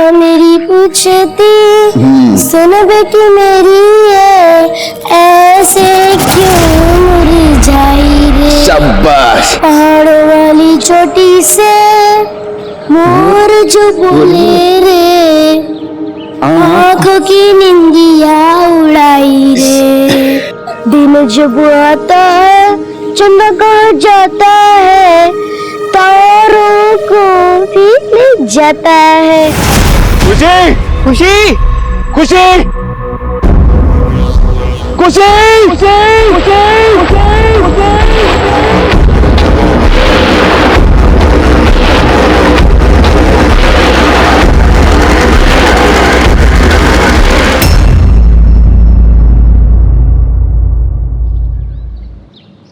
माँ मेरी पूछती सुन बेटी मेरी है, ऐसे क्यों मुरझाई रे। शाबाश। पहाड़ों वाली चोटी से मोर जो बोले रे, आँखों की निंदिया उड़ाई रे। दिन जब आता है चंदा कहाँ जाता है, तारों को भी ले जाता है। खुशी खुशी खुशी खुशी खुशी खुशी।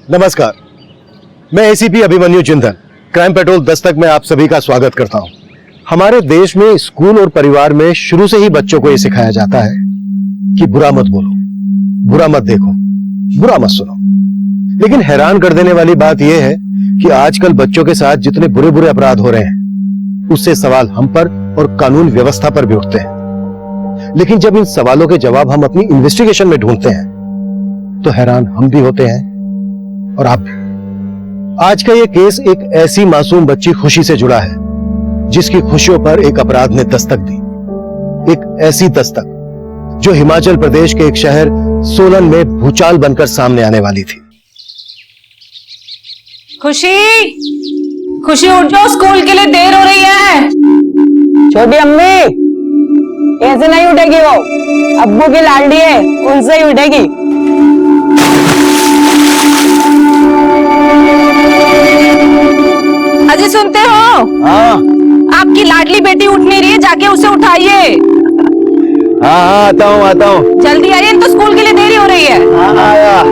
नमस्कार, मैं एसीपी अभिमन्यु चिंतन, क्राइम पेट्रोल दस्तक में आप सभी का स्वागत करता हूं। हमारे देश में स्कूल और परिवार में शुरू से ही बच्चों को यह सिखाया जाता है कि बुरा मत बोलो, बुरा मत देखो, बुरा मत सुनो। लेकिन हैरान कर देने वाली बात यह है कि आजकल बच्चों के साथ जितने बुरे बुरे अपराध हो रहे हैं, उससे सवाल हम पर और कानून व्यवस्था पर भी उठते हैं। लेकिन जब इन सवालों के जवाब हम अपनी इन्वेस्टिगेशन में ढूंढते हैं तो हैरान हम भी होते हैं और आप भी। आज का यह केस एक ऐसी मासूम बच्ची खुशी से जुड़ा है जिसकी खुशियों पर एक अपराध ने दस्तक दी। एक ऐसी दस्तक जो हिमाचल प्रदेश के एक शहर सोलन में भूचाल बनकर सामने आने वाली थी। खुशी, खुशी उठ जाओ, स्कूल के लिए देर हो रही है। छोटी अम्मी, ऐसे नहीं उठेगी वो, अब्बू की लाडली है, उनसे ही उठेगी। अजी सुनते हो? हाँ आपकी लाडली बेटी उठ नहीं रही है, जाके उसे उठाइए। हाँ आता हूँ। जल्दी आइए, तो स्कूल के लिए देरी हो रही है। आया।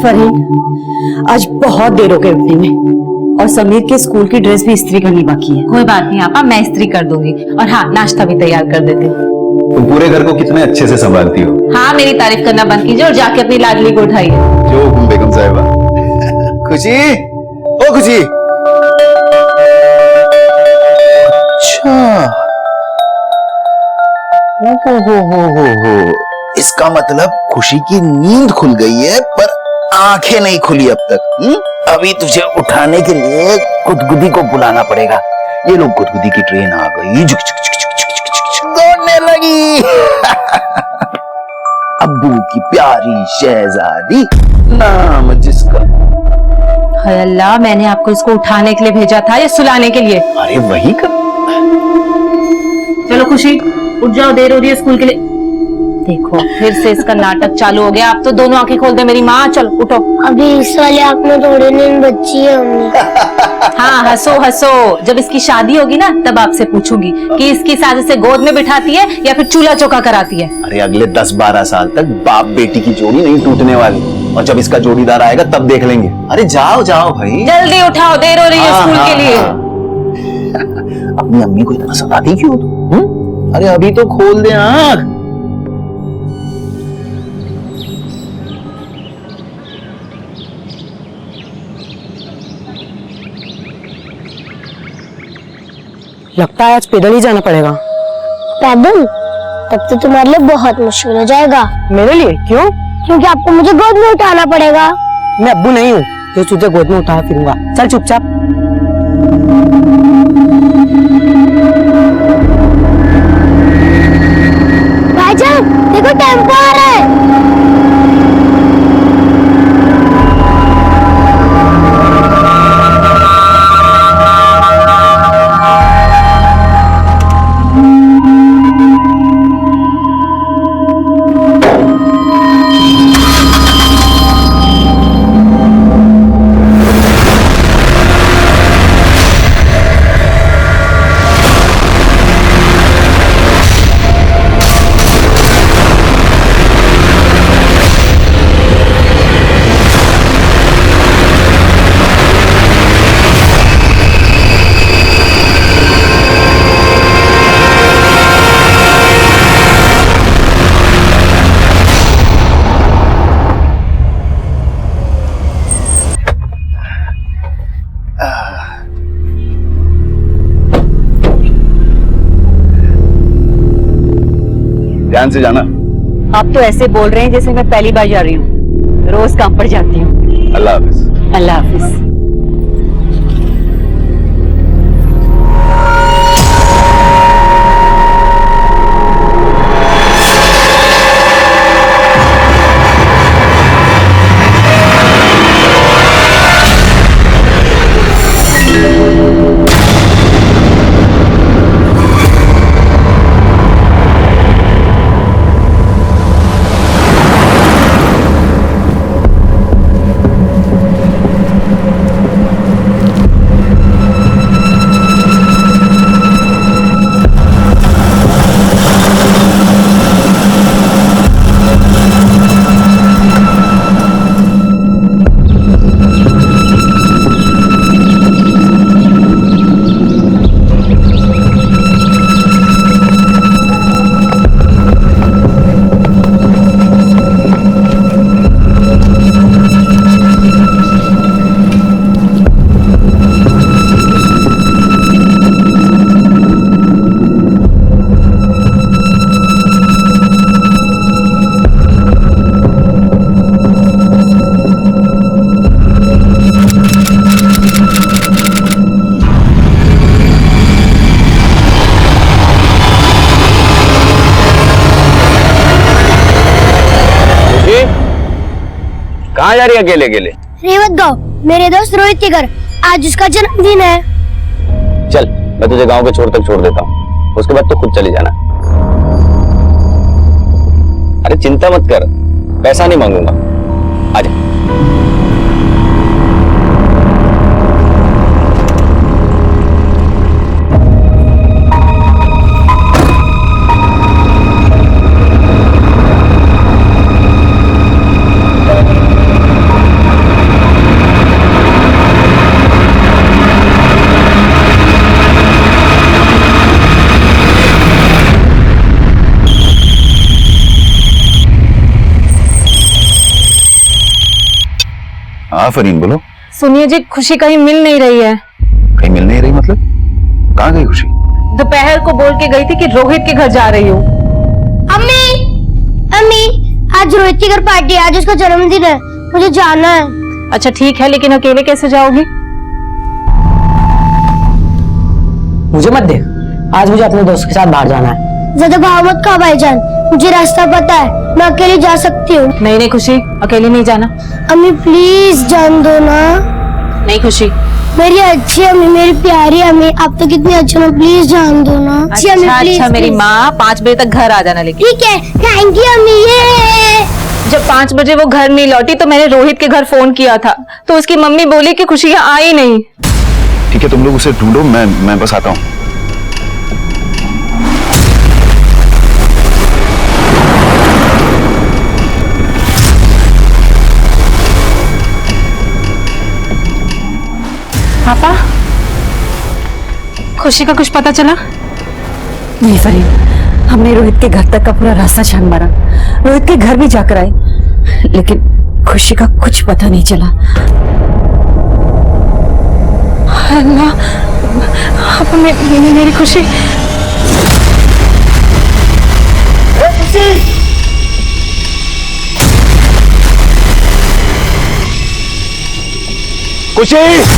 फरीन, आज बहुत देर हो गई उठने में और समीर के स्कूल की ड्रेस भी इस्त्री करनी बाकी है। कोई बात नहीं आपा, मैं इस्त्री कर दूंगी। और हाँ, नाश्ता भी तैयार कर देती हूँ। तुम पूरे घर को कितने अच्छे से संभालती हो। हाँ, मेरी तारीफ करना बंद कीजिए और जाके अपनी लाडली को उठाइए। जो हुकुम बेगम साहिबा। खुशी, ओ खुशी। अच्छा, हो। इसका मतलब खुशी की नींद खुल गई है पर आंखें नहीं खुली अब तक। अभी तुझे उठाने के लिए गुदगुदी को बुलाना पड़ेगा। ये लोग, गुदगुदी की ट्रेन आ गई, दौड़ने लगी। अब्बू की प्यारी शहजादी, नाम जिसका। हाय अल्लाह, मैंने आपको इसको उठाने के लिए भेजा था या सुलाने के लिए? अरे वही कर। चलो खुशी, उठ जाओ, देर हो रही है स्कूल के लिए। देखो, फिर से इसका नाटक चालू हो गया। आप तो दोनों आंखें खोल दे मेरी माँ। चलो उठो। अभी इस वाले आँख में थोड़ी नींद बच्ची है मम्मी। हाँ, हंसो हंसो। जब इसकी शादी होगी ना, तब आपसे पूछूंगी कि इसकी सास से गोद में बिठाती है या फिर चूल्हा चौका कराती है। अरे अगले 10-12 साल तक बाप बेटी की जोड़ी नहीं टूटने वाली, और जब इसका जोड़ीदार आएगा तब देख लेंगे। अरे जाओ जाओ भाई, जल्दी उठाओ, देर हो रही है स्कूल के लिए। अपनी अम्मी को इतना सताती क्यों तू? अरे अभी तो खोल दे आँख। लगता है आज पैदल ही जाना पड़ेगा। पैदल? तब तो तुम्हारे लिए बहुत मुश्किल हो जाएगा। मेरे लिए? क्यों? क्योंकि आपको मुझे गोद में उठाना पड़ेगा। मैं अब्बू नहीं हूँ जो तुझे गोद में उठा फिरूंगा। चल चुपचाप। भाईजान, देखो टेम्पो आ रहा है। ध्यान से जाना। आप तो ऐसे बोल रहे हैं जैसे मैं पहली बार जा रही हूँ। रोज काम पर जाती हूँ। अल्लाह हाफिज। अल्लाह हाफिज। कहाँ जा रही है अकेले अकेले? रेवत गाँव, मेरे दोस्त रोहित के घर, आज उसका जन्मदिन है। चल मैं तुझे गांव के छोर तक छोड़ देता हूँ, उसके बाद तो खुद चली जाना। अरे चिंता मत कर, पैसा नहीं मांगूंगा, आजा। हाँ फरीन बोलो। सुनिए जी, खुशी कहीं मिल नहीं रही है। कहीं मिल नहीं रही मतलब? कहाँ गई खुशी? दोपहर को बोल के गई थी कि रोहित के घर जा रही हूँ। अम्मी, अम्मी, आज रोहित के घर पार्टी है, आज उसका जन्मदिन है, मुझे जाना है। अच्छा ठीक है, लेकिन अकेले कैसे जाओगी? मुझे मत दे, आज मुझे अपने दोस्त के साथ बाहर जाना है। ज्यादा भाव मत खा भाईजान, मुझे रास्ता पता है, मैं अकेले जा सकती हूँ। नहीं नहीं खुशी, अकेले नहीं जाना। अम्मी प्लीज जान दो ना। नहीं खुशी। मेरी अच्छी अम्मी, मेरी प्यारी अम्मी, आप तो कितनी अच्छी हो, प्लीज जान दो ना। अच्छी अम्मी, प्लीज, अच्छा मेरी प्लीज। माँ, 5 बजे तक घर आ जाना। लेकिन ठीक है, थैंक यू अम्मी। ये जब 5 बजे वो घर नहीं लौटी तो मैंने रोहित के घर फोन किया था, तो उसकी मम्मी बोली कि खुशी यहाँ आई नहीं। ठीक है तुम लोग उसे ढूंढो, मैं बस आता हूँ। पापा, खुशी का कुछ पता चला? नहीं फरीन, हमने रोहित के घर तक का पूरा रास्ता छान मारा, रोहित के घर भी जाकर आए, लेकिन खुशी का कुछ पता नहीं चला। अल्लाह, अब मेरी खुशी। खुशी, खुशी,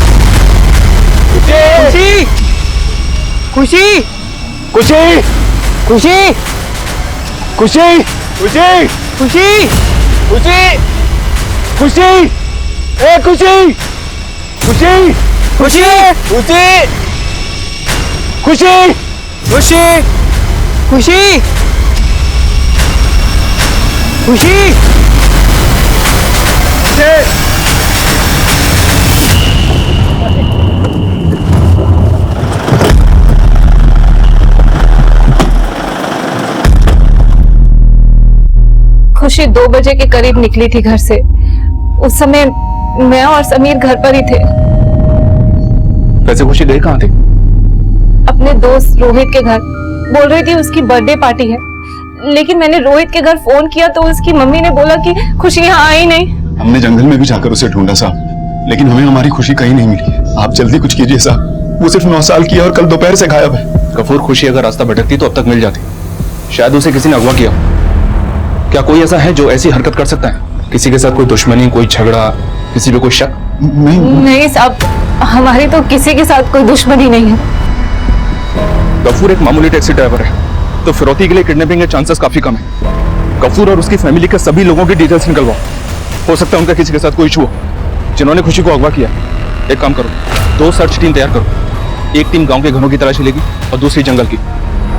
खुशी, खुशी, खुशी, खुशी, खुशी, खुशी, खुशी, खुशी, ए खुशी, खुशी, खुशी, खुशी, खुशी, खुशी, खुशी, खुशी, खुशी 2 बजे के करीब निकली थी घर से। उस समय मैं और समीर घर पर ही थे। वैसे खुशी गई कहाँ थी? अपने दोस्त रोहित के घर, बोल रही थी उसकी बर्थडे पार्टी है, लेकिन मैंने रोहित के घर फोन किया तो उसकी मम्मी ने बोला कि खुशी यहाँ आई नहीं। हमने जंगल में भी जाकर उसे ढूंढा साहब, लेकिन हमें हमारी खुशी कहीं नहीं मिली। आप जल्दी कुछ कीजिए साहब, वो सिर्फ 9 साल की है और कल दोपहर से गायब है। गफूर, खुशी अगर रास्ता भटकती तो अब तक मिल जाती, शायद उसे किसी ने अगवा किया। क्या कोई ऐसा है जो ऐसी हरकत कर सकता है? किसी के साथ कोई दुश्मनी, कोई झगड़ा, किसी पे कोई शक? नहीं साहब, हमारी तो किसी के साथ कोई दुश्मनी नहीं है। गफूर एक मामूली टैक्सी ड्राइवर है, तो फिरौती के लिए किडनैपिंग के चांसेस काफी कम है। गफूर और उसकी फैमिली के सभी लोगों की डिटेल्स निकलवाओ। हो सकता है उनका किसी के साथ कोई इशू हो, जिन्होंने खुशी को अगवा किया। एक काम करो, 2 सर्च टीम तैयार करो। एक टीम गांव के घरों की तलाशी लेगी और दूसरी जंगल की।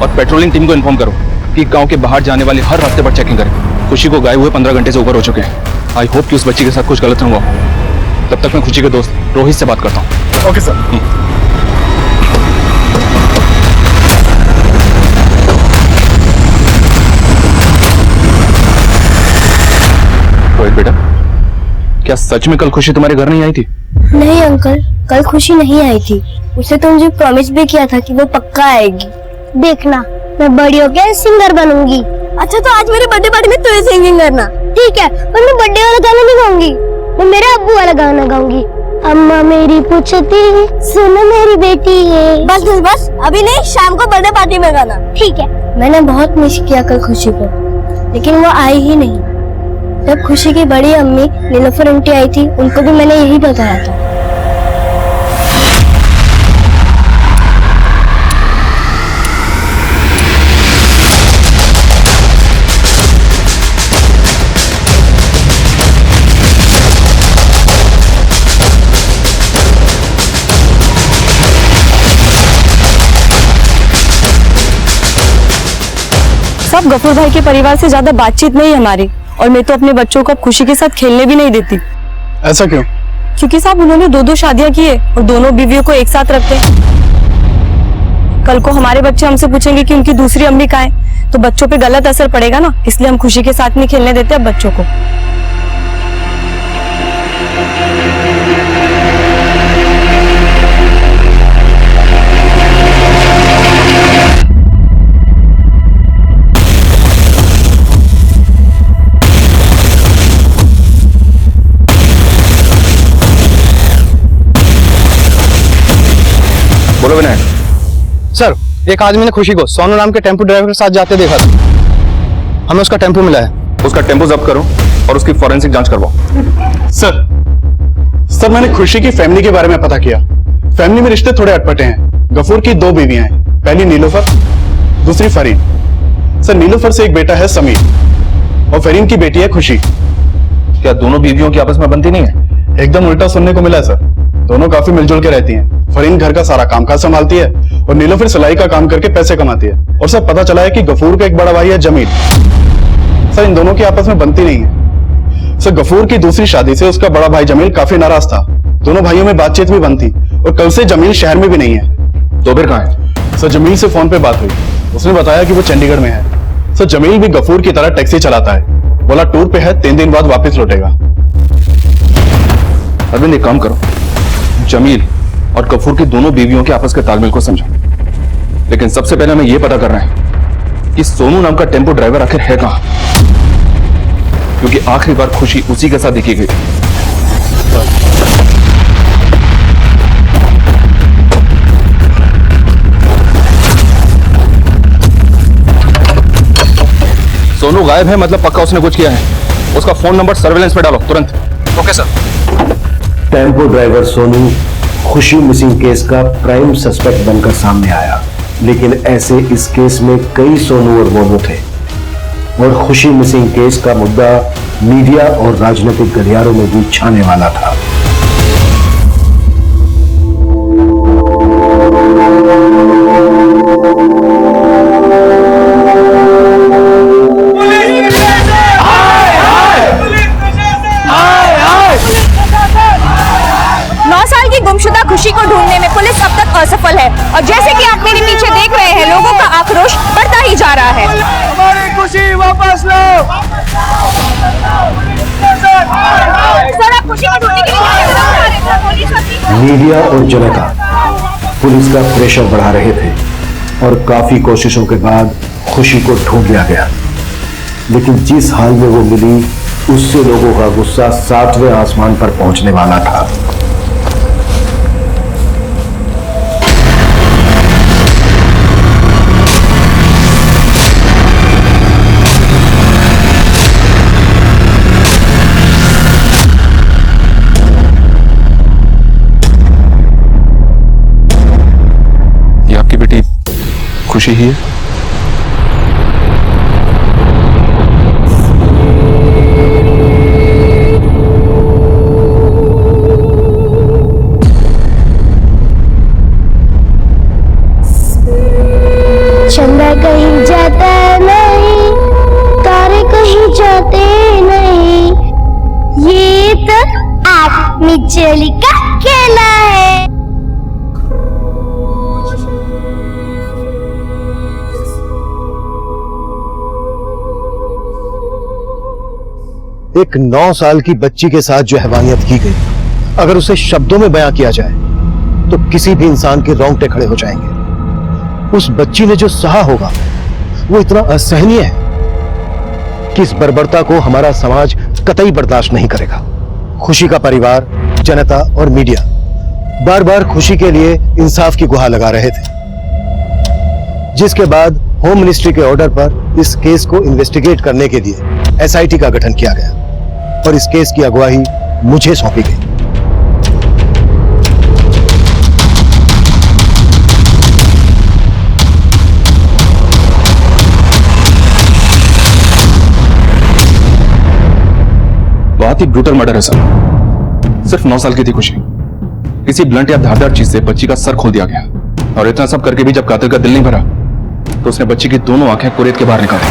और पेट्रोलिंग टीम को इन्फॉर्म करो कि गांव के बाहर जाने वाले हर रास्ते पर चेकिंग करें। खुशी को गायब हुए 15 घंटे से ऊपर हो चुके हैं। आई होप कि उस बच्ची के साथ कुछ गलत न हुआ। तब तक मैं खुशी के दोस्त रोहित से बात करता हूँ। Okay sir. रोहित बेटा, क्या सच में कल खुशी तुम्हारे घर नहीं आई थी? नहीं अंकल, कल खुशी नहीं आई थी। उसे तो मुझे प्रॉमिस भी किया था कि वो पक्का आएगी। देखना, मैं बड़ी होकर सिंगर बनूंगी। अच्छा, तो आज मेरे बर्थडे पार्टी में तू सिंगिंग करना। ठीक है, पर मैं बर्थडे वाला गाना नहीं गाऊंगी, मैं मेरे अब्बू वाला गाना गाऊंगी। अम्मा मेरी पूछती है, सुन मेरी बेटी ये। बस बस बस, अभी नहीं, शाम को बर्थडे पार्टी में गाना। ठीक है। मैंने बहुत मिस किया कल खुशी को, लेकिन वो आई ही नहीं। जब खुशी की बड़ी अम्मी नीलोफर आंटी आई थी, उनको भी मैंने यही बताया था। सब गफूर भाई के परिवार से ज्यादा बातचीत नहीं है हमारी, और मैं तो अपने बच्चों को अब खुशी के साथ खेलने भी नहीं देती। ऐसा क्यों? क्योंकि साहब उन्होंने 2-2 शादियां की है और दोनों बीवियों को एक साथ रखते हैं। कल को हमारे बच्चे हमसे पूछेंगे कि उनकी दूसरी अम्मी कहाँ है, तो बच्चों पे गलत असर पड़ेगा ना, इसलिए हम खुशी के साथ नहीं खेलने देते अब बच्चों को। बोलो विनायक। सर, एक आदमी ने खुशी को सोनू नाम के टेम्पो ड्राइवर के साथ जाते देखा था। हमें उसका टेम्पो मिला है। उसका टेम्पो जब्त करो और उसकी फॉरेंसिक जांच करवाओ। सर मैंने खुशी की फैमिली के बारे में पता किया। फैमिली में रिश्ते थोड़े अटपटे हैं। गफूर की 2 बीवियां हैं, पहली नीलोफर, दूसरी फरीन। सर, नीलोफर से एक बेटा है समीर और फरीन की बेटी है खुशी। क्या दोनों बीवियों की आपस में बनती नहीं है? एकदम उल्टा सुनने को मिला है सर। दोनों काफी मिलजुल के रहती हैं। फरीन घर का सारा कामकाज संभालती है और नीलोफर सिलाई का काम करके पैसे कमाती है। और सर, पता चला है कि गफूर का एक बड़ा भाई है जमील। सर, इन दोनों की आपस में बनती नहीं है। सर, गफूर की दूसरी शादी से उसका बड़ा भाई जमील काफी नाराज था। दोनों भाइयों में बातचीत भी बंद थी और कल से जमील शहर में भी नहीं है। तो फिर कहाँ है? सर, जमील से फोन पे बात हुई। उसने बताया कि वो चंडीगढ़ में है। सर, जमील भी गफूर की तरह टैक्सी चलाता है। बोला टूर पे है, 3 दिन बाद वापस लौटेगा। अरविंद, एक काम करो, जमील और गफूर की दोनों बीवियों के आपस के तालमेल को समझो। लेकिन सबसे पहले हमें यह पता करना है कि सोनू नाम का टेम्पो ड्राइवर आखिर है कहां, क्योंकि आखिरी बार खुशी उसी के साथ देखी गई थी। सोनू गायब है, मतलब पक्का उसने कुछ किया है। उसका फोन नंबर सर्वेलेंस पे डालो तुरंत। Okay sir. Tempo driver Sonu खुशी मिसिंग केस का प्राइम सस्पेक्ट बनकर सामने आया, लेकिन ऐसे इस केस में कई सोनू और मोनू थे और खुशी मिसिंग केस का मुद्दा मीडिया और राजनीतिक गलियारों में भी छाने वाला था। गुमशुदा खुशी को ढूंढने में पुलिस अब तक असफल है और जैसे कि आप मेरे पीछे देख रहे हैं, लोगों का आक्रोश बढ़ता ही जा रहा है। हमारी खुशी वापस लो। सर, आप खुशी को ढूंढने के लिए मीडिया और जनता पुलिस का प्रेशर बढ़ा रहे थे और काफी कोशिशों के बाद खुशी को ढूंढ लिया गया, लेकिन जिस हाल में वो मिली उससे लोगों का गुस्सा 7वें आसमान पर पहुंचने वाला था। मिचेली का खेला है। एक 9 साल की बच्ची के साथ जो हैवानियत की गई, अगर उसे शब्दों में बयां किया जाए तो किसी भी इंसान के रोंगटे खड़े हो जाएंगे। उस बच्ची ने जो सहा होगा वो इतना असहनीय है कि इस बर्बरता को हमारा समाज कतई बर्दाश्त नहीं करेगा। खुशी का परिवार, जनता और मीडिया बार बार खुशी के लिए इंसाफ की गुहार लगा रहे थे, जिसके बाद होम मिनिस्ट्री के ऑर्डर पर इस केस को इन्वेस्टिगेट करने के लिए एसआईटी का गठन किया गया और इस केस की अगुवाई मुझे सौंपी गई। बहुत ही ब्रूटल मर्डर है सर। सिर्फ 9 साल की थी खुशी, किसी ब्लंट या धारदार चीज से बच्ची का सर खोल दिया गया और इतना सब करके भी जब कातिल का दिल नहीं भरा तो उसने बच्ची की दोनों आंखें कुरेद के बाहर निकाली।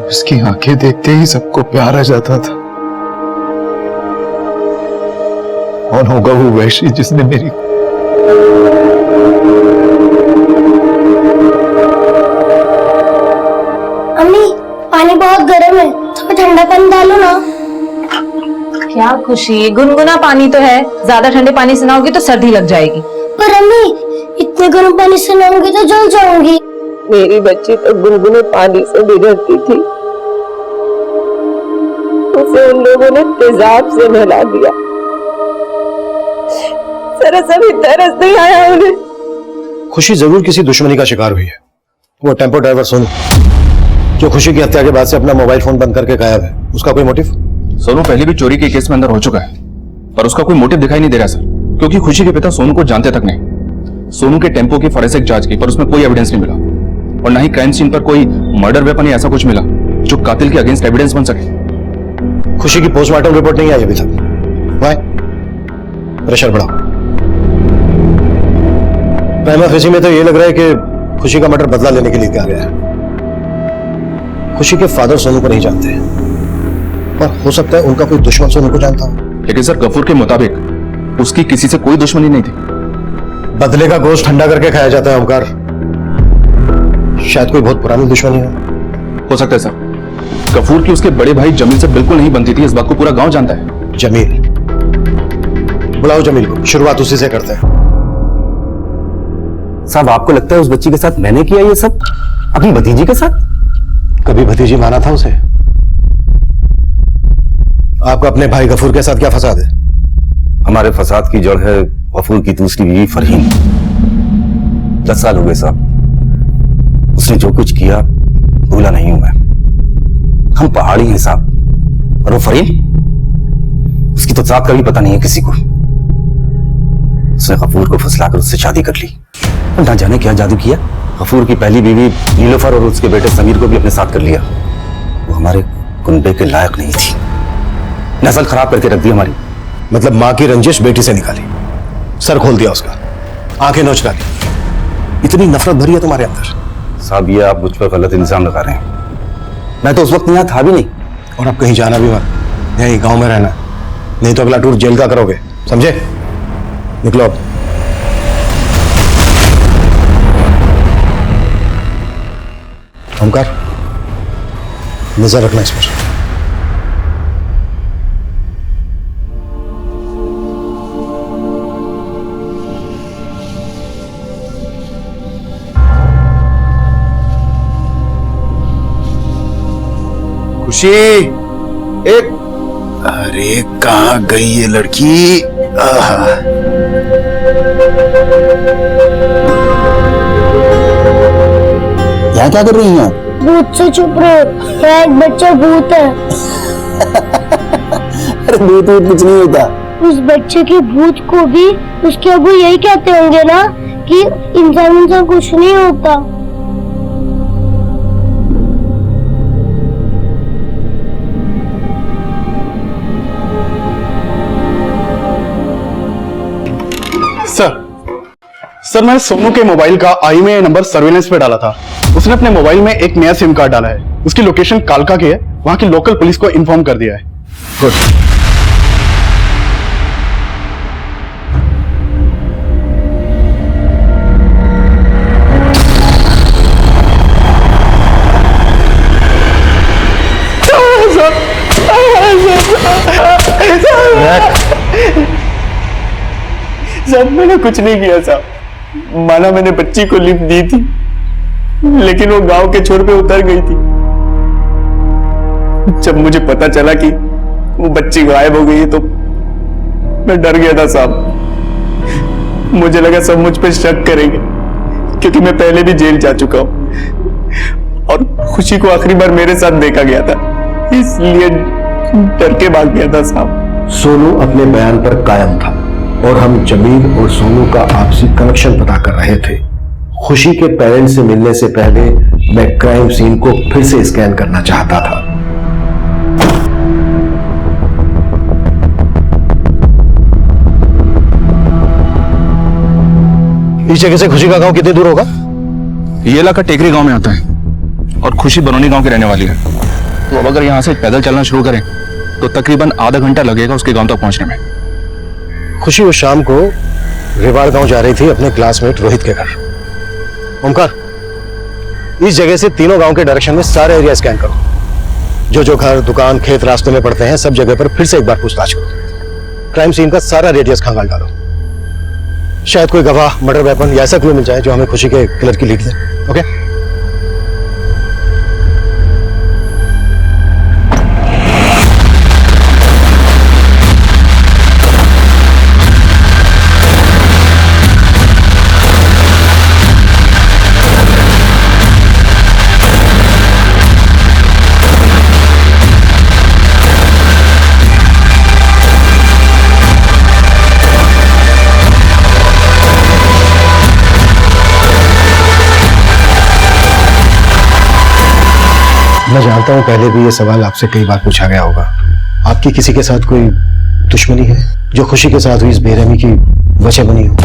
उसकी आंखें देखते ही सबको प्यार आ जाता था। कौन होगा वो वैशी जिसने मेरी अम्मी, पानी बहुत गर्म है, थोड़ा ठंडा पानी डालो ना। क्या खुशी, गुनगुना पानी तो है, ज्यादा ठंडे पानी से नहाओगी तो सर्दी लग जाएगी। पर अम्मी, इतने गर्म पानी से नहाऊंगी तो जल जाऊंगी। मेरी बच्ची तो गुनगुने पानी से बिगड़ती थी, उसे उन लोगों ने तेजाब से नहला दिया। सरस अभी तरस नहीं आया उन्हें। खुशी जरूर किसी दुश्मनी का शिकार हुई है। वो टेम्पो ड्राइवर सोनू, जो खुशी की हत्या के बाद से अपना मोबाइल फोन बंद करके गायब है, उसका कोई मोटिव? सोनू पहले भी चोरी के केस में अंदर हो चुका है, पर उसका कोई मोटिव दिखाई नहीं दे रहा सर, क्योंकि खुशी के पिता सोनू को जानते तक नहीं। सोनू के टेम्पो की फॉरेंसिक जांच की पर उसमें कोई एविडेंस नहीं मिला और न ही क्राइम सीन पर कोई मर्डर वेपन या ऐसा कुछ मिला जो कातिल के अगेंस्ट एविडेंस बन सके। खुशी की पोस्टमार्टम रिपोर्ट नहीं आई अभी तक। वाई? प्रेशर बढ़ाओ। प्राइमा फेसी में तो ये लग रहा है कि खुशी का मर्डर बदला लेने के लिए किया गया है। खुशी के फादर सोनू को नहीं जानते और हो सकता है उनका कोई दुश्मन सोनू को जानता हो। लेकिन सर गफूर के मुताबिक उसकी किसी से कोई दुश्मनी नहीं थी। बदले का गोश्त ठंडा करके खाया जाता है ओमकार, शायद कोई बहुत पुरानी दुश्मनी हो सकता है सर। गफूर की उसके बड़े भाई जमील से बिल्कुल नहीं बनती थी, इस बात को पूरा गांव जानता है। जमील, बुलाओ जमील को, शुरुआत उसी से करते हैं। साहब, आपको लगता है उस बच्ची के साथ मैंने किया ये सब, अपनी भतीजी के साथ? कभी भतीजी माना था उसे? आपका अपने भाई गफूर के साथ क्या फसाद है? हमारे फसाद की जड़ है गफूर की दूसरी बीवी फरहीन। 10 साल हो गए साहब, उसने जो कुछ किया भूला नहीं हूं मैं। हम पहाड़ी हैं साहब, और वो फरहीन, उसकी तो जात का भी पता नहीं है किसी को। उसने गफूर को फुसलाकर उससे शादी कर ली। ना जाने क्या जादू किया, गफूर की पहली बीवी नीलोफर और उसके बेटे समीर को भी अपने साथ कर लिया। वो हमारे कुनबे के लायक नहीं थी, नस्ल खराब करके रख दी हमारी। मतलब मां की रंजिश बेटी से निकाली, सर खोल दिया उसका, आंखें नोच डाली। इतनी नफरत भरी है तुम्हारे अंदर? साहब, ये आप मुझ पर गलत इल्जाम लगा रहे हैं। मैं तो उस वक्त यहाँ था भी नहीं। और अब कहीं जाना भी मत, यहीं गांव में रहना, नहीं तो अगला टूर जेल का करोगे, समझे? निकलो अब। ओमकार, नजर रखना इस पर। खुशी, एक अरे कहाँ गई ये लड़की? यहाँ क्या कर रही हैं? भूत से चुप रहो, यहाँ एक बच्चा भूत है। अरे भूत कुछ नहीं होता। उस बच्चे के भूत को भी उसके अबू यही कहते होंगे ना कि इंसान कुछ नहीं होता। सर मैं सोनू के मोबाइल का IMEI नंबर सर्विलेंस पे डाला था। उसने अपने मोबाइल में एक नया सिम कार्ड डाला है। उसकी लोकेशन कालका की है, वहां की लोकल पुलिस को इन्फॉर्म कर दिया है। गुड। साहब मैंने कुछ नहीं किया साहब। माना मैंने बच्ची को लिफ्ट दी थी, लेकिन वो गांव के छोर पे उतर गई थी। जब मुझे पता चला कि वो बच्ची गायब हो गई है तो मैं डर गया था साहब। मुझे लगा सब मुझ पे शक करेंगे, क्योंकि मैं पहले भी जेल जा चुका हूं और खुशी को आखिरी बार मेरे साथ देखा गया था, इसलिए डर के भाग गया था साहब। सोनू अपने बयान पर कायम था और हम जमील और सोनू का आपसी कनेक्शन पता कर रहे थे। खुशी के पेरेंट्स से मिलने से पहले मैं क्राइम सीन को फिर से स्कैन करना चाहता था। इस जगह से खुशी का गांव कितनी दूर होगा? ये इलाका टेकरी गांव में आता है और खुशी बरौनी गांव की रहने वाली है। तो अब अगर यहाँ से पैदल चलना शुरू करें तो तकरीबन आधा घंटा लगेगा उसके गांव तक पहुंचने में। खुशी उस शाम को रेवाड़ गांव जा रही थी अपने क्लासमेट रोहित के घर। ओमकार, इस जगह से तीनों गांव के डायरेक्शन में सारे एरिया स्कैन करो। जो जो घर, दुकान, खेत रास्ते में पड़ते हैं, सब जगह पर फिर से एक बार पूछताछ करो। क्राइम सीन का सारा रेडियस खंगाल डालो। शायद कोई गवाह, मर्डर वेपन या ऐसा क्लू मिल जाए जो हमें खुशी के किलर की लीड दे। ओके? मैं जानता हूं पहले भी ये सवाल आपसे कई बार पूछा गया होगा। आपकी किसी के साथ कोई दुश्मनी है जो खुशी के साथ हुई इस बेरहमी की वजह बनी हो?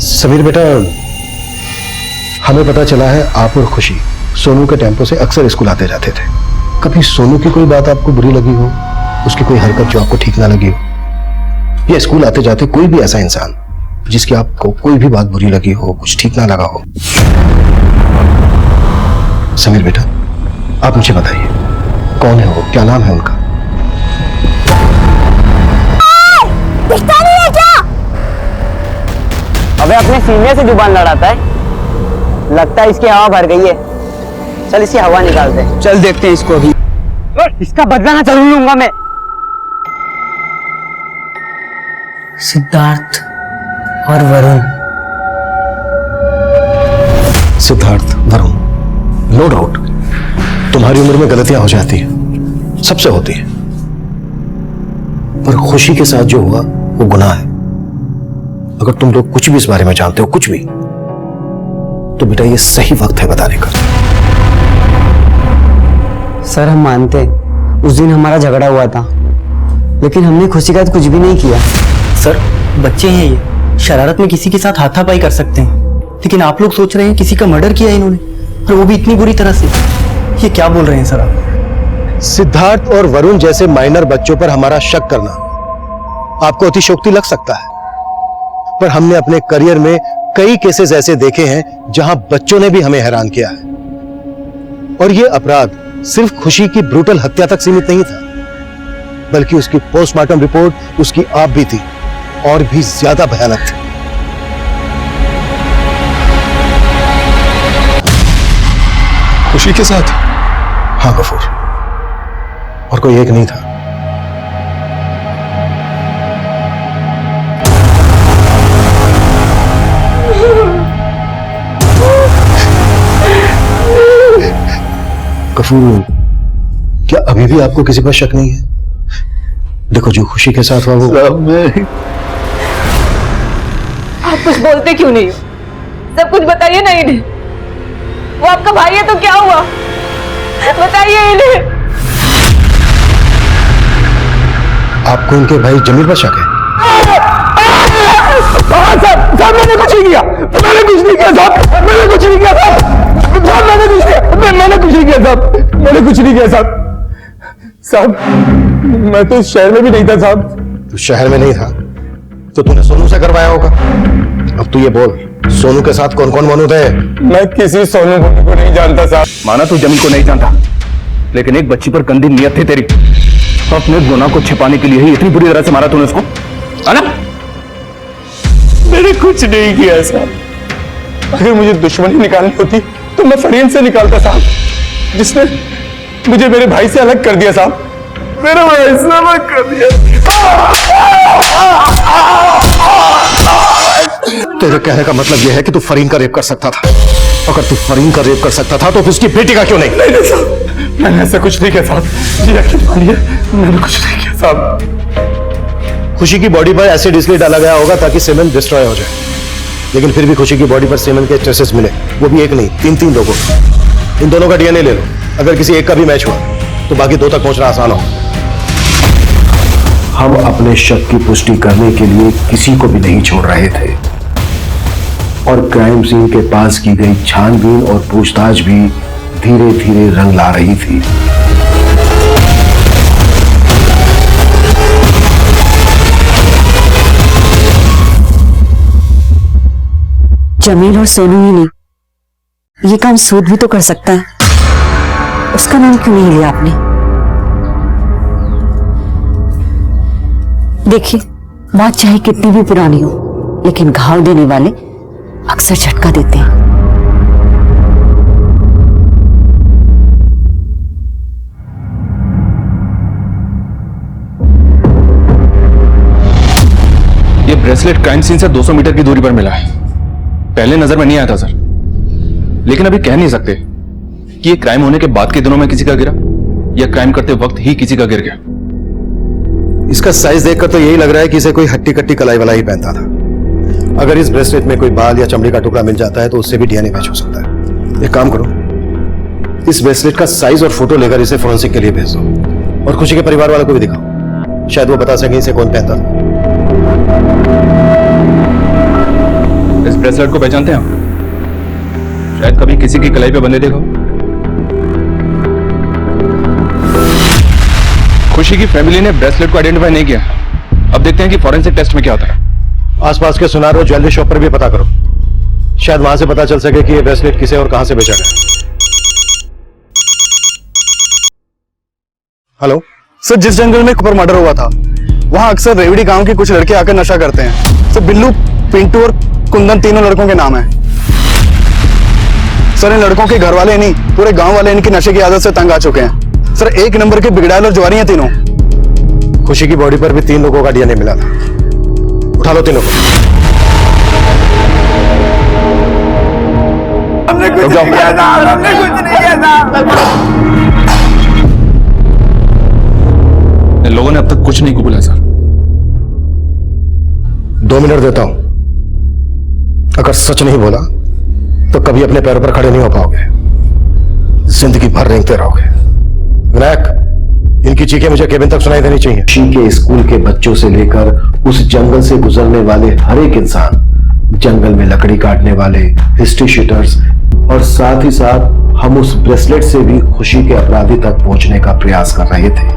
समीर बेटा, हमें पता चला है आप और खुशी सोनू के टेम्पो से अक्सर स्कूल आते जाते थे। कभी सोनू की कोई बात आपको बुरी लगी हो, उसकी कोई हरकत जो आपको ठीक ना लगी हो? या स्कूल आते जाते कोई भी ऐसा इंसान जिसकी आपको कोई भी बात बुरी लगी हो, कुछ ठीक ना लगा हो? समीर बेटा, आप मुझे बताइए, कौन है वो, क्या नाम है उनका? दिखता नहीं है क्या? अबे अपने सीनियर से जुबान लड़ाता है, लगता है इसकी हवा भर गई है। चल इसकी हवा निकालते हैं। चल देखते हैं इसको भी। इसका बदला ना जरूर लूंगा मैं। सिद्धार्थ और वरुण। सिद्धार्थ, वरुण, नो डाउट तुम्हारी उम्र में गलतियां हो जाती हैं, सबसे होती है, पर खुशी के साथ जो हुआ वो गुनाह है। अगर तुम लोग कुछ भी इस बारे में जानते हो, कुछ भी, तो बेटा ये सही वक्त है बताने का। सर हम मानते हैं उस दिन हमारा झगड़ा हुआ था, लेकिन हमने खुशी का कुछ भी नहीं किया। सर बच्चे हैं ये, शरारत में किसी के साथ हाथापाई कर सकते हैं, लेकिन आप लोग सोच रहे हैं किसी का मर्डर किया है इन्होंने, और वो भी इतनी बुरी तरह से। ये क्या बोल रहे हैं सर आप? सिद्धार्थ और वरुण जैसे माइनर बच्चों पर हमारा शक करना आपको अतिशयोक्ति लग सकता है, पर हमने अपने करियर में कई केसेस ऐसे देखे हैं जहां बच्चों ने भी हमें हैरान किया है। और यह अपराध सिर्फ खुशी की ब्रूटल हत्या तक सीमित नहीं था, बल्कि उसकी पोस्टमार्टम रिपोर्ट उसकी आप भी थी और भी ज्यादा भयानक थी। खुशी के साथ? हाँ गफूर, और कोई एक नहीं था। गफूर, क्या अभी भी आपको किसी पर शक नहीं है? देखो जो खुशी के साथ हुआ वो आप कुछ बोलते क्यों नहीं? सब कुछ बताइए ना इन्हें। वो आपका भाई है तो क्या हुआ? बताइए इन्हें। आपको इनके भाई जमील पर शक है? साहब मैंने कुछ नहीं किया, मैंने कुछ नहीं किया साहब, मैंने कुछ नहीं किया साहब, मैंने कुछ नहीं किया, मैंने कुछ नहीं किया साहब, मैंने कुछ नहीं किया साहब। साहब मैं तो इस शहर में भी नहीं था साहब। तू शहर में नहीं था तो तूने सोनू से करवाया होगा। अब तू ये बोल, सोनू के साथ कौन कौन मौजूद है? मैं किसी सोनू को नहीं जानता साहब। माना तू जमील को नहीं जानता, लेकिन एक बच्ची पर गंदी नियत थी तेरी। अपने गुनाह को छिपाने के लिए ही इतनी बुरी तरह से मारा तूने उसको, है ना? मैंने कुछ नहीं किया साहब। अगर मुझे दुश्मनी निकालनी होती तो मैं फरीन से निकालता साहब, जिसने मुझे मेरे भाई से अलग कर दिया साहब, मेरे भाई से अलग कर दिया। तेरे कहने का मतलब यह है कि तू फरीन का रेप कर सकता था। अगर तू फरीन का रेप कर सकता था तो फिर उसकी बेटी का क्यों नहीं? नहीं साहब, मैंने ऐसा कुछ नहीं किया साहब, जी यकीन मानिए मैंने कुछ नहीं किया साहब। खुशी की बॉडी पर एसिड इसलिए डाला गया होगा ताकि सीमेंट डिस्ट्रॉय हो जाए, लेकिन फिर भी खुशी की बॉडी पर सीमेंट के ट्रेसेस मिले, वो भी एक नहीं, तीन लोगों। इन दोनों का डीएनए ले लो, अगर किसी एक का भी मैच हुआ तो बाकी दो तक पहुंचना आसान हो। हम अपने शक की पुष्टि करने के लिए किसी को भी नहीं छोड़ रहे थे और क्राइम सीन के पास की गई छानबीन और पूछताछ भी धीरे धीरे रंग ला रही थी। जमील और सोनू ही नहीं, ये काम सूद भी तो कर सकता है। उसका नाम क्यों नहीं लिया आपने? देखिए, बात चाहे कितनी भी पुरानी हो, लेकिन घाव देने वाले अक्सर झटका देते हैं। ये ब्रेसलेट क्राइम सीन से 200 मीटर की दूरी पर मिला है। पहले नजर में नहीं आया था सर, लेकिन अभी कह नहीं सकते कि ये क्राइम होने के बाद के दिनों में किसी का गिरा या क्राइम करते वक्त ही किसी का गिर गया। इसका साइज देखकर तो यही लग रहा है कि इसे कोई हट्टी कट्टी कलाई वलाई पहनता था। अगर इस ब्रेसलेट में कोई बाल या चमड़ी का टुकड़ा मिल जाता है तो उससे भी डीएनए मैच हो सकता है। एक काम करो, इस ब्रेसलेट का साइज और फोटो लेकर इसे फोरेंसिक के लिए भेज दो और खुशी के परिवार वालों को भी दिखाओ, शायद वो बता सकें इसे कौन पहनता था। इस ब्रेसलेट को पहचानते हैं आप? शायद कभी किसी की कलाई पे बंधे देखो। खुशी की फैमिली ने ब्रेसलेट को आइडेंटिफाई नहीं किया। अब देखते हैं कि फॉरेंसिक टेस्ट में क्या होता है। आसपास के सुनार और ज्वेलरी शॉप पर भी पता करो, शायद वहां से पता चल सके कि ये ब्रेसलेट किसे और कहां से बेचा गया। हेलो सर, जिस जंगल में कुपर मर्डर हुआ था वहां अक्सर रेवड़ी गांव के कुछ लड़के आकर नशा करते हैं। सर बिल्लू, पिंटू और कुंदन तीनों लड़कों के नाम है। सर इन लड़कों के घर वाले नहीं, पूरे गांव वाले इनकी नशे की आदत से तंग आ चुके हैं। सर एक नंबर के बिगड़ैल और जुआरी हैं तीनों। खुशी की बॉडी पर भी 3 लोगों का डीएनए मिला था। उठा लो तीनों को। हमने कुछ नहीं किया था, हमने कुछ नहीं किया था। लोगों ने अब तक कुछ नहीं कबूला सर। 2 मिनट देता हूं, अगर सच नहीं बोला तो कभी अपने पैरों पर खड़े नहीं हो पाओगे, जिंदगी भर रेंगते रहोगे। विनायक, इनकी चीखें मुझे केबिन तक सुनाई देनी चाहिए। खुशी के स्कूल के बच्चों से लेकर उस जंगल से गुजरने वाले हर एक इंसान, जंगल में लकड़ी काटने वाले, हिस्ट्री शीटर्स और साथ ही साथ हम उस ब्रेसलेट से भी खुशी के अपराधी तक पहुंचने का प्रयास कर रहे थे।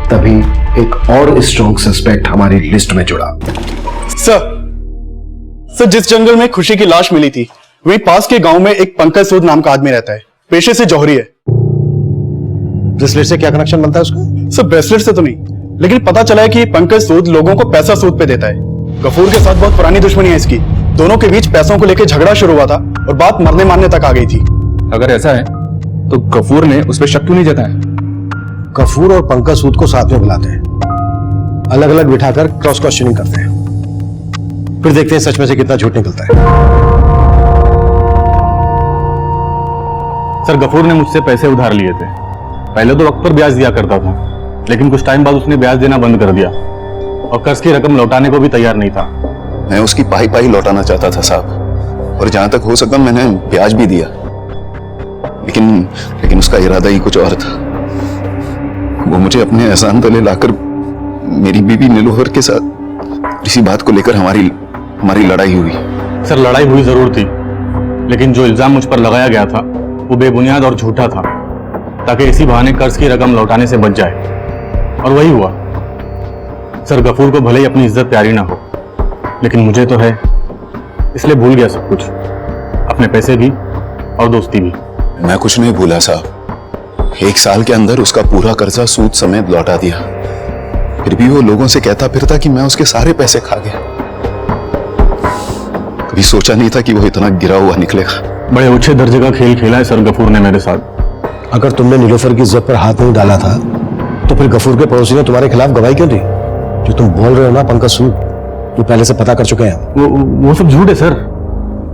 तभी एक और स्ट्रॉन्ग सस्पेक्ट हमारी लिस्ट में जुड़ा। सर जिस जंगल में खुशी की लाश मिली थी वहीं पास के गांव में एक पंकज सूद नाम का आदमी रहता है, पेशे से जौहरी है। ब्रेसलेट से क्या कनेक्शन बनता है उसका? सर ब्रेसलेट से तो नहीं, लेकिन पता चला है कि पंकज सूद लोगों को पैसा सूद पे देता है। गफूर के साथ बहुत पुरानी दुश्मनी है इसकी। दोनों के बीच पैसों को लेकर झगड़ा शुरू हुआ था और बात मरने मारने तक आ गई थी। अगर ऐसा है तो गफूर ने उस पर शक क्यों नहीं जताया? गफूर और पंकज सूद को साथ में बुलाते हैं, अलग अलग बिठाकर क्रॉस क्वेश्चनिंग करते हैं, फिर देखते हैं सच में से कितना झूठ निकलता है। सर गफूर ने मुझसे पैसे उधार लिए थे। पहले तो वक्त पर ब्याज दिया करता था, लेकिन कुछ टाइम बाद उसने ब्याज देना बंद कर दिया और कर्ज की रकम लौटाने को भी तैयार नहीं था। मैं उसकी पाई लौटाना चाहता था साहब, और जहां तक हो सका मैंने ब्याज भी दिया, लेकिन उसका इरादा ही कुछ और था। वो मुझे अपने एहसान तले लाकर मेरी बीवी नीलोफर के साथ इसी बात को लेकर हमारी लड़ाई हुई। सर लड़ाई हुई जरूर थी, लेकिन जो इल्जाम मुझ पर लगाया गया था वो बेबुनियाद और झूठा था, ताकि इसी बहाने कर्ज की रकम लौटाने से बच जाए, और वही हुआ। सर गफूर को भले ही अपनी इज्जत प्यारी ना हो, लेकिन मुझे तो है, इसलिए भूल गया सब कुछ, अपने पैसे भी और दोस्ती भी। मैं कुछ नहीं भूला साहब, 1 साल के अंदर उसका पूरा कर्जा सूद समेत लौटा दिया। फिर भी वो लोगों से कहता फिरता कि मैं उसके सारे पैसे खा गया। कभी सोचा नहीं था कि वो इतना गिरा हुआ निकलेगा। बड़े ऊंचे दर्जे का खेल खेला है सर गफूर ने मेरे साथ। अगर तुमने नीलोफर की इज्जत पर हाथ नहीं डाला था तो फिर गफूर के पड़ोसी ने तुम्हारे खिलाफ गवाही क्यों दी? जो तुम बोल रहे हो ना पंकज सूद, वो पहले से पता कर चुके हैं। वो सब झूठ है सर।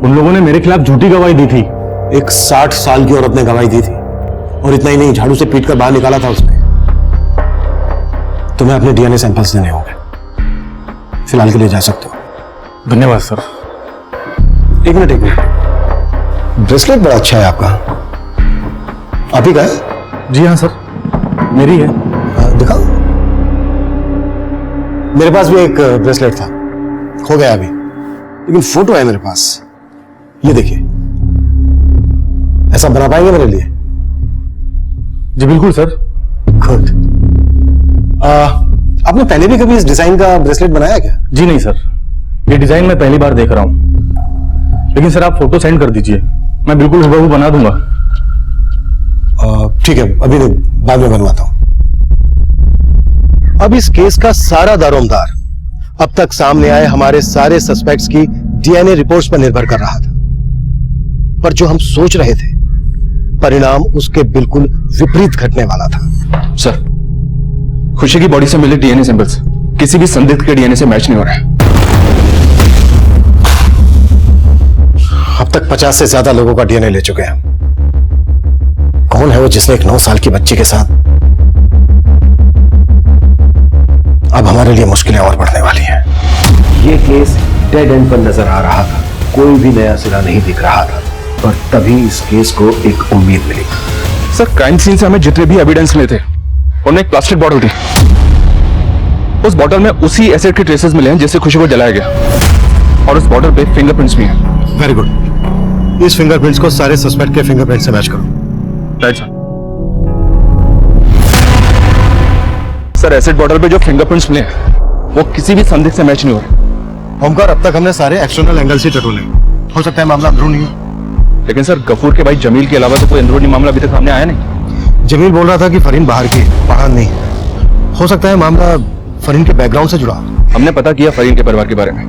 उन लोगों ने मेरे खिलाफ झूठी गवाही दी थी। एक 60 साल की औरत ने गवाही दी थी, और इतना ही नहीं, झाड़ू से पीट कर बाहर निकाला था उसने। तुम्हें अपने डीएनए सैंपल्स देने होंगे। फिलहाल के लिए जा सकते हो। धन्यवाद सर। एक मिनट। ब्रेसलेट बड़ा अच्छा है आपका। आप ही का है? जी हाँ सर, मेरी है। दिखाओ। मेरे पास भी एक ब्रेसलेट था, खो गया अभी, लेकिन फोटो है मेरे पास। ये देखिए, ऐसा बना पाएंगे मेरे लिए? जी बिल्कुल सर। गुड। आपने पहले भी कभी इस डिजाइन का ब्रेसलेट बनाया क्या? जी नहीं सर, ये डिजाइन मैं पहली बार देख रहा हूं, लेकिन सर आप फोटो सेंड कर दीजिए, मैं बिल्कुल हुबहू बना दूंगा। ठीक है, अभी नहीं, बाद में बनवाता हूं। अब इस केस का सारा दारोमदार अब तक सामने आए हमारे सारे सस्पेक्ट्स की डीएनए रिपोर्ट्स पर निर्भर कर रहा था, पर जो हम सोच रहे थे परिणाम उसके बिल्कुल विपरीत घटने वाला था। सर, खुशी की बॉडी से मिले डीएनए सैंपल्स किसी भी संदिग्ध के डीएनए से मैच नहीं हो रहे हैं। अब तक 50 से ज्यादा लोगों का डीएनए ले चुके हैं। कौन है वो जिसने एक 9 साल की बच्ची के साथ? अब हमारे लिए मुश्किलें और बढ़ने वाली हैं। ये केस डेड एंड पर नजर आ रहा था, कोई भी नया सिरा नहीं दिख रहा था, पर तभी इस केस को एक उम्मीद मिली। सर, क्राइम सीन से हमें जितने भी एविडेंस मिले थे उनमें एक प्लास्टिक बॉटल थी। उस बॉटल में उसी एसिड के ट्रेसेस मिले हैं जिससे खुशी को जलाया गया, और उस बॉटल पे फिंगरप्रिंट्स भी हैं। Very good. इस फिंगरप्रिंट्स को सारे सस्पेक्ट के फिंगरप्रिंट से मैच करो। Right sir. Sir, acid bottle पे जो फिंगरप्रिंट्स मिले हैं वो किसी भी संदिग्ध से मैच नहीं हो रहे। ओमकार, अब तक हमने सारे एक्सटर्नल एंगल से टटोले, हो सकता है मामला अंदरूनी हो। लेकिन सर, गफूर के भाई जमील के अलावा तो कोई अंदरूनी मामला अभी तक सामने आया नहीं। जमील बोल रहा था कि फरीन बाहर की, पठान नहीं। हो सकता है मामला फरीन के बैकग्राउंड से जुड़ा। हमने पता किया फरीन के परिवार के बारे में,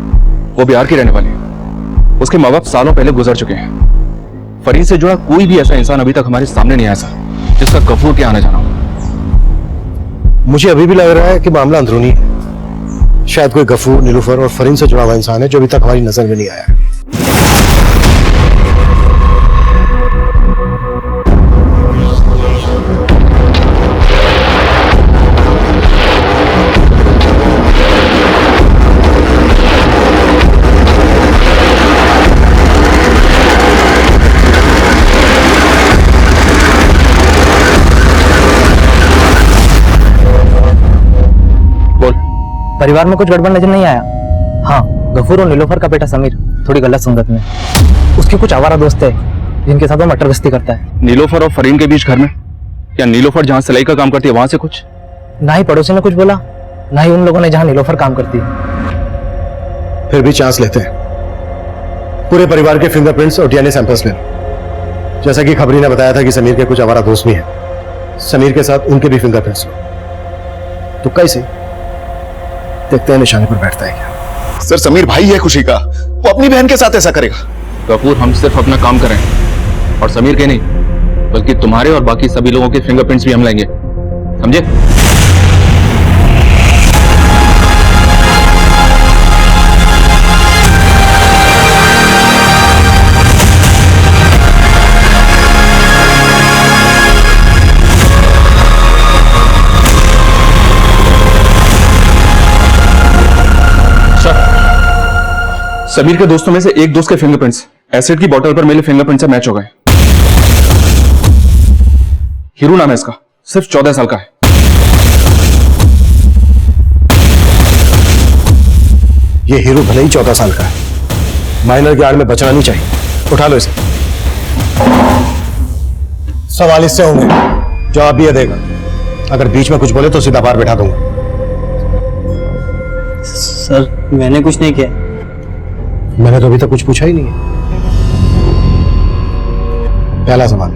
वो बिहार की रहने वाली है। उसके माँ बाप सालों पहले गुजर चुके हैं। फरीन से जुड़ा कोई भी ऐसा इंसान अभी तक हमारे सामने नहीं आया सर जिसका गफूर के आने जाना हो। मुझे अभी भी लग रहा है कि मामला अंदरूनी है। शायद कोई गफूर, नीलूफर और फरीन से जुड़ा हुआ इंसान है जो अभी तक हमारी नजर में नहीं आया है। परिवार में कुछ गड़बड़ नजर नहीं आया? हाँ, गफूर और नीलोफर का बेटा समीर थोड़ी गलत संगत में। उसके कुछ आवारा दोस्त है जिनके साथ वो मटर गश्ती करता है। नीलोफर और फरीन के बीच घर में, या नीलोफर जहाँ सिलाई का काम करती है वहां से कुछ? ना ही पड़ोसी ने कुछ बोला, ना ही उन लोगों ने जहाँ नीलोफर काम करती है। फिर भी चांस लेते हैं। पूरे परिवार के फिंगरप्रिंट्स और डीएनए सैंपल्स ले लो। जैसा कि खबरी ने बताया था कि समीर के कुछ आवारा दोस्त भी हैं, समीर के साथ उनके भी फिंगरप्रिंट्स लो। तो कैसे देखते हैं निशाने पर बैठता है क्या। सर, समीर भाई है खुशी का, वो अपनी बहन के साथ ऐसा करेगा? गफूर, हम सिर्फ अपना काम करें, और समीर के नहीं बल्कि तुम्हारे और बाकी सभी लोगों के फिंगरप्रिंट्स भी हम लेंगे, समझे? समीर के दोस्तों में से एक दोस्त के फिंगरप्रिंट्स एसिड की बोतल पर मिले फिंगरप्रिंट से मैच हो गए। हीरू नाम है इसका, सिर्फ 14 साल का है। ये हीरो भले ही 14 साल का है, माइनर की आड़ में बचना नहीं चाहिए। उठा लो इसे। सवाल इससे होंगे, जवाब ये देगा। अगर बीच में कुछ बोले तो सीधा बाहर बैठा दूंगा। सर मैंने कुछ नहीं किया। मैंने तो अभी तक कुछ पूछा ही नहीं है। पहला सवाल,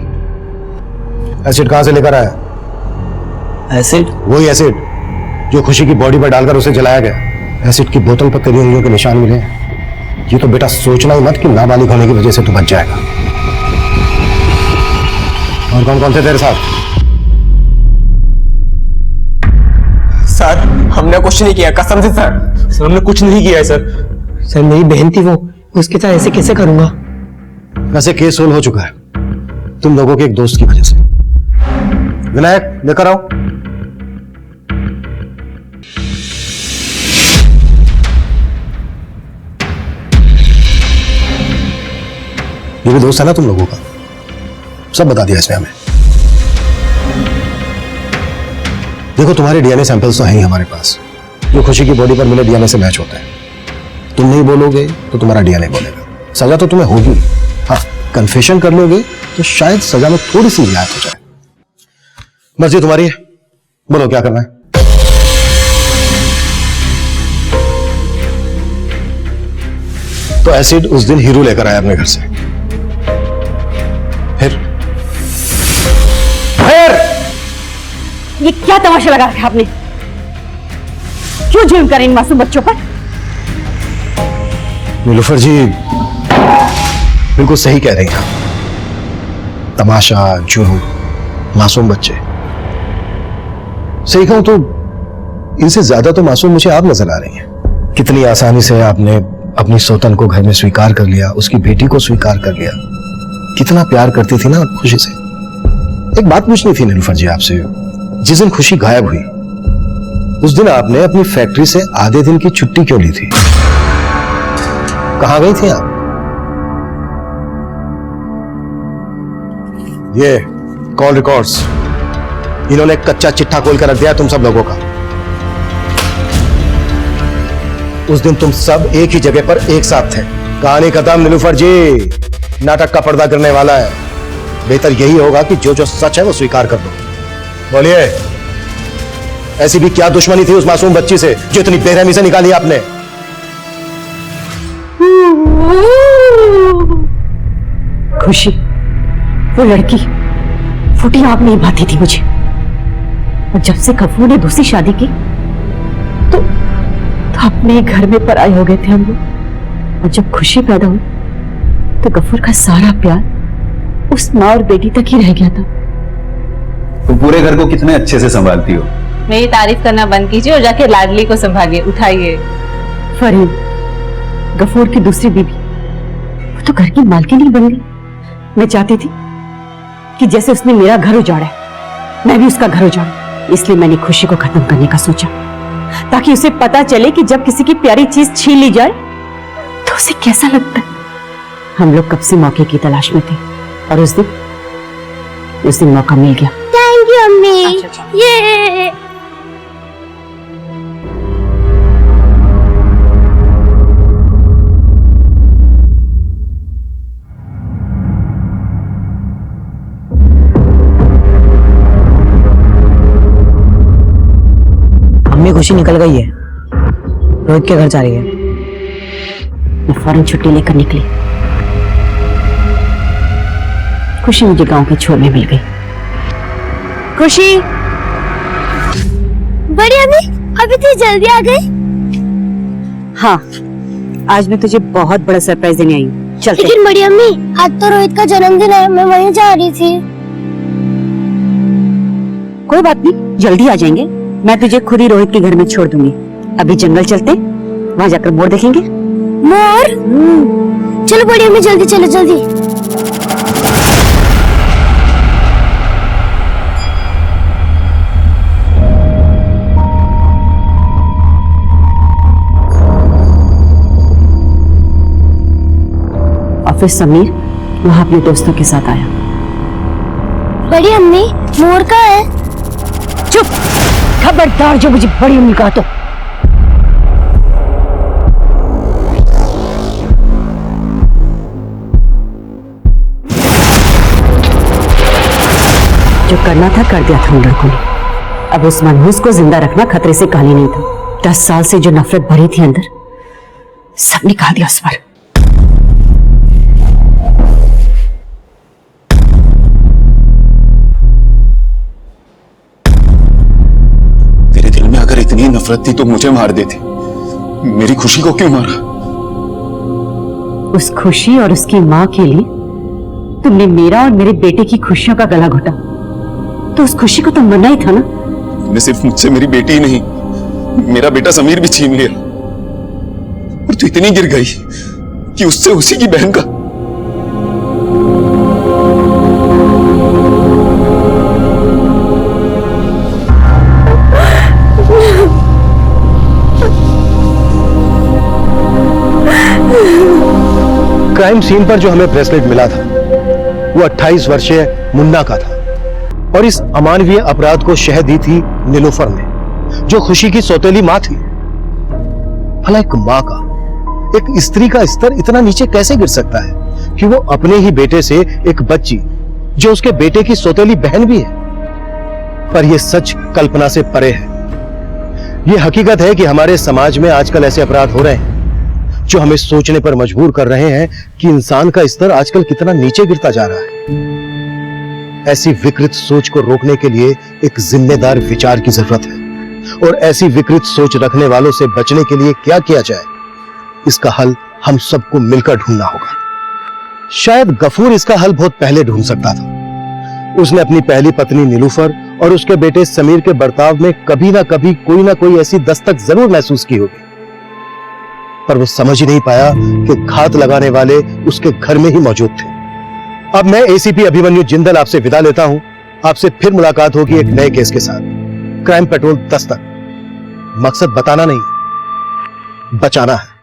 एसिड कहां से लेकर आया? एसिड? वही एसिड जो खुशी की बॉडी पर डालकर उसे जलाया गया। एसिड की बोतल पर तेरी उंगलियों के निशान मिले हैं। ये तो बेटा सोचना ही मत कि नाबालिग होने की वजह से तू बच जाएगा। और कौन कौन थे तेरे साथ? सर हमने कुछ नहीं किया, कसम से सर। सर हमने कुछ नहीं किया है सर। सर मेरी बहन थी वो, उसके साथ ऐसे कैसे करूंगा? वैसे केस सोल्व हो चुका है तुम लोगों के एक दोस्त की वजह से। विनायक लेकर आओ। ये भी दोस्त है ना तुम लोगों का? सब बता दिया इसने हमें। देखो तुम्हारे डीएनए सैंपल्स तो हैं ही हमारे पास, जो खुशी की बॉडी पर मिले डीएनए से मैच होते हैं। तुम नहीं बोलोगे तो तुम्हारा डीएनए बोलेगा। सजा तो तुम्हें होगी। हाँ, कन्फेशन कर लोगे तो शायद सजा में थोड़ी सी रियायत हो जाए। मर्जी तुम्हारी है, बोलो क्या करना है। तो एसिड उस दिन हीरो लेकर आया अपने घर से। फिर ये क्या तमाशा लगा रखा आपने? क्यों जुल्म करें इन मासूम बच्चों पर? नीलूफर जी बिल्कुल सही कह रही हैं। तमाशा, जुर्म, मासूम बच्चे। सही कहूं तो इनसे ज्यादा तो मासूम मुझे आप नजर आ रही हैं। कितनी आसानी से आपने अपनी सौतन को घर में स्वीकार कर लिया, उसकी बेटी को स्वीकार कर लिया। कितना प्यार करती थी ना आप खुशी से। एक बात पूछनी थी नीलूफर जी आपसे, जिस दिन खुशी गायब हुई उस दिन आपने अपनी फैक्ट्री से आधे दिन की छुट्टी क्यों ली थी? कहां गई थी आप? ये कॉल रिकॉर्ड्स इन्होंने कच्चा चिट्ठा खोल कर रख दिया तुम सब लोगों का। उस दिन तुम सब एक ही जगह पर एक साथ थे। कहानी खत्म नीलूफर जी, नाटक का पर्दा करने वाला है। बेहतर यही होगा कि जो जो सच है वो स्वीकार कर दो। बोलिए, ऐसी भी क्या दुश्मनी थी उस मासूम बच्ची से जो इतनी बेरहमी से निकाली आपने? खुशी, वो लड़की फूटी आंख नहीं भाती थी मुझे। और जब से गफूर ने दूसरी शादी की तो अपने घर में पराए हो गए थे हम लोग। और जब खुशी पैदा हुई तो गफूर का सारा प्यार उस माँ और बेटी तक ही रह गया था। तुम पूरे घर को कितने अच्छे से संभालती हो। मेरी तारीफ करना बंद कीजिए और जाके लाडली को संभालिए। उठाइए। फरीन, गफूर की दूसरी बीवी, वो तो घर की मालकिन ही बन गई। मैं चाहती थी कि जैसे उसने मेरा घर उजाड़ा है मैं भी उसका घर उजाड़ूं। इसलिए मैंने खुशी को खत्म करने का सोचा, ताकि उसे पता चले कि जब किसी की प्यारी चीज छीन ली जाए तो उसे कैसा लगता है। हम लोग कब से मौके की तलाश में थे और उस दिन मौका मिल गया। थैंक यू अम्मी। ये अम्मी खुशी निकल गई है, रोहित के घर जा रही है। मैं फौरन छुट्टी लेकर निकली। खुशी मुझे गांव के छोर में मिल गई। खुशी, बड़ी अम्मी अभी तो जल्दी आ गई। हाँ, आज मैं तुझे बहुत बड़ा सरप्राइज देने आई हूँ। चलते। लेकिन बड़ी अम्मी, आज तो रोहित का जन्मदिन है, मैं वहीं जा रही थी। कोई बात नहीं, जल्दी आ जाएंगे। मैं तुझे खुद ही रोहित के घर में छोड़ दूंगी। अभी जंगल चलते, वहां जाकर मोर देखेंगे। मोर? चलो बड़ी अम्मी, जल्दी चलो जल्दी। और फिर समीर वहां अपने दोस्तों के साथ आया। बड़ी अम्मी, मोर कहाँ है? चुप! खबरदार जो मुझे बड़ी अम्मी कहा तो। जो करना था कर दिया था उन लड़कों ने। अब उस मनहूस को जिंदा रखना खतरे से कहानी नहीं था। 10 साल से जो नफरत भरी थी अंदर, सब निकाल दिया उस पर। तेरे दिल में अगर इतनी नफरत थी तो मुझे मार देती। मेरी खुशी को क्यों मारा? उस खुशी और उसकी मां के लिए तुमने मेरा और मेरे बेटे की खुशियों का गला घोटा, तो उस खुशी को तो मरना ही था ना। तुमने सिर्फ मुझसे मेरी बेटी ही नहीं, मेरा बेटा समीर भी छीन लिया। और तू इतनी गिर गई कि उससे उसी की बहन का। क्राइम सीन पर जो हमें ब्रेसलेट मिला था वो 28 वर्षीय मुन्ना का था और इस अमानवीय अपराध को शह दी थी नीलोफर ने, जो खुशी की सौतेली मां थी। भला एक मां का, एक स्त्री का स्तर इतना नीचे कैसे गिर सकता है कि वो अपने ही बेटे से एक बच्ची, जो उसके बेटे की सौतेली बहन भी है। पर यह सच कल्पना से परे है। यह हकीकत है कि हमारे समाज में आजकल ऐसे अपराध हो रहे हैं जो हमें सोचने पर मजबूर कर रहे हैं कि इंसान का स्तर आजकल कितना नीचे गिरता जा रहा है। ऐसी विकृत सोच को रोकने के लिए एक जिम्मेदार विचार की जरूरत है और ऐसी विकृत सोच रखने वालों से बचने के लिए क्या किया जाए, इसका हल हम सबको मिलकर ढूंढना होगा। शायद गफूर इसका हल बहुत पहले ढूंढ सकता था। उसने अपनी पहली पत्नी नीलूफर और उसके बेटे समीर के बर्ताव में कभी ना कोई ऐसी दस्तक जरूर महसूस की होगी, पर वो समझ ही नहीं पाया कि घात लगाने वाले उसके घर में ही मौजूद थे। अब मैं एसीपी अभिमन्यु जिंदल आपसे विदा लेता हूं। आपसे फिर मुलाकात होगी एक नए केस के साथ। क्राइम पेट्रोल 10 तक। मकसद बताना नहीं, बचाना है।